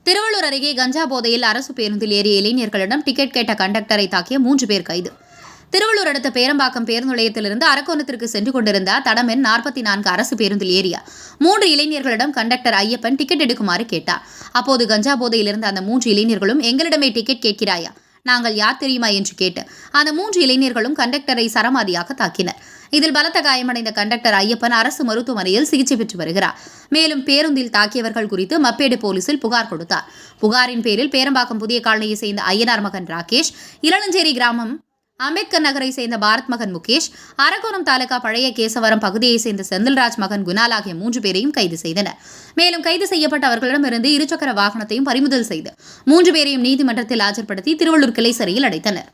திருவள்ளூர் அருகே கஞ்சா போதையில் அரசு பேருந்தில் ஏறிய இளைஞர்களிடம் டிக்கெட் கேட்ட கண்டக்டரை தாக்கிய 3 பேர் கைது. திருவள்ளூர் அடுத்த பேரம்பாக்கம் பேருந்து நிலையத்திலிருந்து அரக்கோணத்திற்கு சென்று கொண்டிருந்த தடமெண் 44 அரசு பேருந்தில் ஏறிய 3 இளைஞர்களிடம் கண்டக்டர் ஐயப்பன் டிக்கெட் எடுக்குமாறு கேட்டார். அப்போது கஞ்சா போதையில் இருந்த அந்த 3 இளைஞர்களும் எங்களிடமே டிக்கெட் கேட்கிறாயா, நாங்கள் யார் தெரியுமா என்று கேட்டு அந்த 3 இளைஞர்களும் கண்டக்டரை சரமாரியாக தாக்கினர். இதில் பலத்த காயமடைந்த கண்டக்டர் ஐயப்பன் அரசு மருத்துவமனையில் சிகிச்சை பெற்று வருகிறார். மேலும் பேருந்தில் தாக்கியவர்கள் குறித்து மப்பேடு போலீசில் புகார் கொடுத்தார். புகாரின் பேரில் பேரம்பாக்கம் புதிய காலனியை சேர்ந்த ஐயனார் மகன் ராகேஷ், இளஞ்சேரி கிராமம் அம்பேத்கர் நகரை சேர்ந்த பாரத் மகன் முகேஷ், அரக்கோணம் தாலுகா பழைய கேசவரம் பகுதியை சேர்ந்த செந்தில்ராஜ் மகன் குணால் ஆகிய 3 பேரையும் கைது செய்தனர். மேலும் கைது செய்யப்பட்ட அவர்களிடமிருந்து இருசக்கர வாகனத்தையும் பறிமுதல் செய்து 3 பேரையும் நீதிமன்றத்தில் ஆஜர்படுத்தி திருவள்ளூர் கிளை சிறையில் அடைத்தனர்.